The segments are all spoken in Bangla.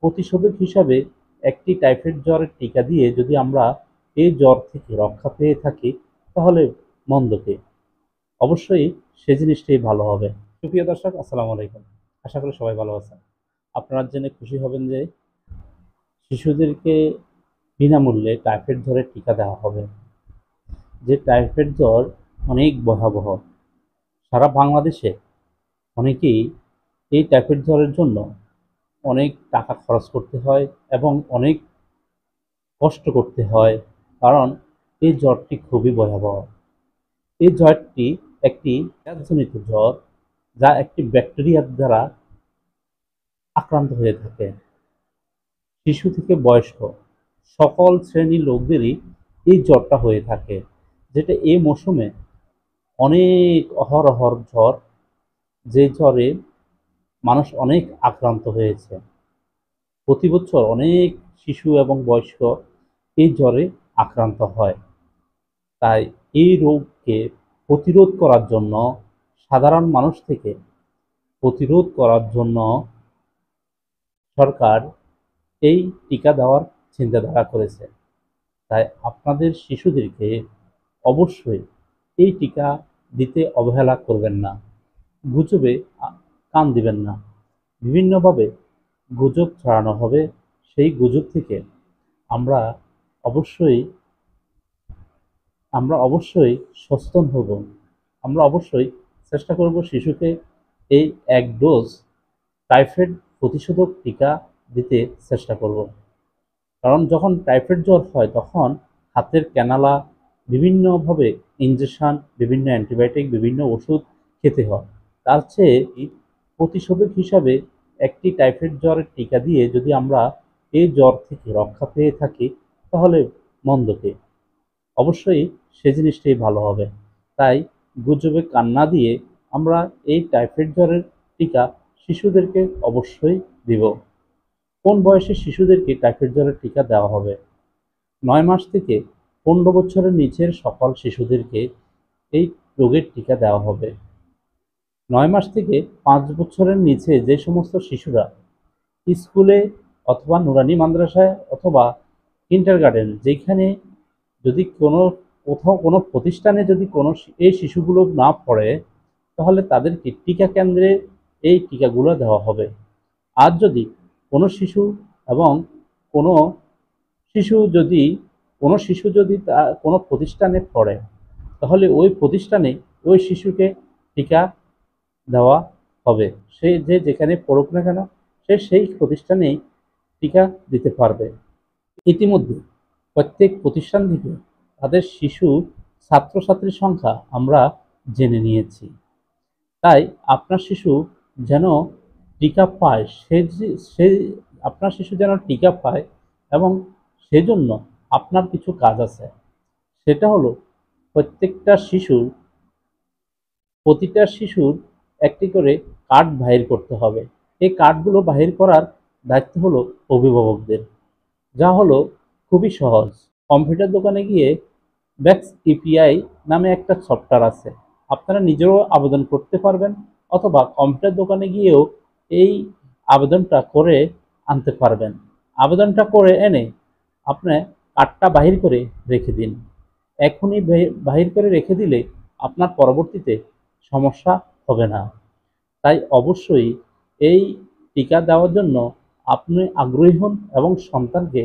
প্রতিষেধক হিসাবে একটি টাইফয়েড জ্বরের টিকা দিয়ে যদি আমরা এই জ্বর থেকে রক্ষা পেয়ে থাকি, তাহলে মন্দ কি? অবশ্যই সে জিনিসটাই ভালো হবে। সুপ্রিয় দর্শক, আসসালামু আলাইকুম। আশা করি সবাই ভালো আছেন। আপনারা জেনে খুশি হবেন যে শিশুদেরকে বিনামূল্যে টাইফয়েড জ্বরের টিকা দেওয়া হবে। যে টাইফয়েড জ্বর অনেক ভয়াবহ। সারা বাংলাদেশে অনেকেই এই টাইফয়েড জ্বরের জন্য অনেক টাকা খরচ করতে হয় এবং অনেক কষ্ট করতে হয়, কারণ এই জ্বরটি খুবই ভয়াবহ। এই জ্বরটি একটি ভাইরাসজনিত জ্বর, যা একটি ব্যাকটেরিয়ার দ্বারা আক্রান্ত হয়ে থাকে। শিশু থেকে বয়স্ক সকল শ্রেণীর লোকদেরই এই জ্বরটা হয়ে থাকে, যেটা এই মৌসুমে অনেক অহরহর জ্বর, যে জ্বরে মানুষ অনেক আক্রান্ত হয়েছে। প্রতি বছর অনেক শিশু এবং বয়স্ক এই জ্বরে আক্রান্ত হয়। তাই এই রোগকে প্রতিরোধ করার জন্য, সাধারণ মানুষ থেকে প্রতিরোধ করার জন্য সরকার এই টিকা দেওয়ার চিন্তাধারা করেছে। তাই আপনাদের শিশুদেরকে অবশ্যই এই টিকা দিতে অবহেলা করবেন না। গুজবে কান দিবেন না। বিভিন্নভাবে গুজব ছড়ানো হবে। সেই গুজব থেকে আমরা অবশ্যই আমরা অবশ্যই সচেতন হব। আমরা অবশ্যই চেষ্টা করব শিশুকে এই ১ ডোজ টাইফয়েড প্রতিষেধক টিকা দিতে চেষ্টা করব। কারণ যখন টাইফয়েড জ্বর হয় তখন হাতের ক্যানালা, বিভিন্নভাবে ইনজেকশন, বিভিন্ন অ্যান্টিবায়োটিক, বিভিন্ন ওষুধ খেতে হয়। তার চেয়ে প্রতিষেধক হিসাবে একটি টাইফয়েড জ্বরের টিকা দিয়ে যদি আমরা এই জ্বর থেকে রক্ষা পেয়ে থাকি, তাহলে মন্দ কি? অবশ্যই সে জিনিসটাই ভালো হবে। তাই গুজবে কান না দিয়ে আমরা এই টাইফয়েড জ্বরের টিকা শিশুদেরকে অবশ্যই দিব। কোন বয়সের শিশুদেরকে টাইফয়েড জ্বরের টিকা দেওয়া হবে? ৯ মাস থেকে ১৫ বছরের নিচের সকল শিশুদেরকে এই রোগের টিকা দেওয়া হবে। ৯ মাস থেকে ৫ বছরের নিচে যে সমস্ত শিশুরা স্কুলে অথবা নুরানি মাদ্রাসায় অথবা কিন্ডারগার্টেন, যেখানে যদি কোথাও কোনো প্রতিষ্ঠানে যদি এই শিশুগুলো না পড়ে, তাহলে তাদেরকে টিকা কেন্দ্রে এই টিকাগুলো দেওয়া হবে। আর যদি কোনো শিশু এবং কোনো শিশু যদি কোনো প্রতিষ্ঠানে পড়ে, তাহলে ওই প্রতিষ্ঠানে ওই শিশুকে টিকা দেওয়া হবে। সে যেখানে পড়ুক না কেন, সে সেই প্রতিষ্ঠানেই টিকা দিতে পারবে। ইতিমধ্যে প্রত্যেক প্রতিষ্ঠান থেকে তাদের ছাত্রছাত্রীর সংখ্যা আমরা জেনে নিয়েছি। তাই আপনার শিশু যেন টিকা পায়, সে আপনার শিশু যেন টিকা পায়, এবং সেজন্য আপনার কিছু কাজ আছে। সেটা হলো প্রতিটা শিশুর একটি করে কার্ড বাহির করতে হবে। এই কার্ডগুলো বাহির করার দায়িত্ব হলো অভিভাবকদের। যা হলো খুবই সহজ। কম্পিউটার দোকানে গিয়ে ব্যাক্স ইপিআই নামে একটা সফটওয়্যার আছে। আপনারা নিজেও আবেদন করতে পারবেন, অথবা কম্পিউটার দোকানে গিয়েও এই আবেদনটা করে আনতে পারবেন। আবেদনটা করে এনে আপনি কার্ডটা বাহির করে রেখে দিন। এখনই বাহির করে রেখে দিলে আপনার পরবর্তীতে সমস্যা হবে না। তাই অবশ্যই এই টিকা দেওয়ার জন্য আপনি আগ্রহী হন এবং সন্তানকে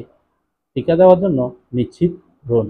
টিকা দেওয়ার জন্য নিশ্চিত হন।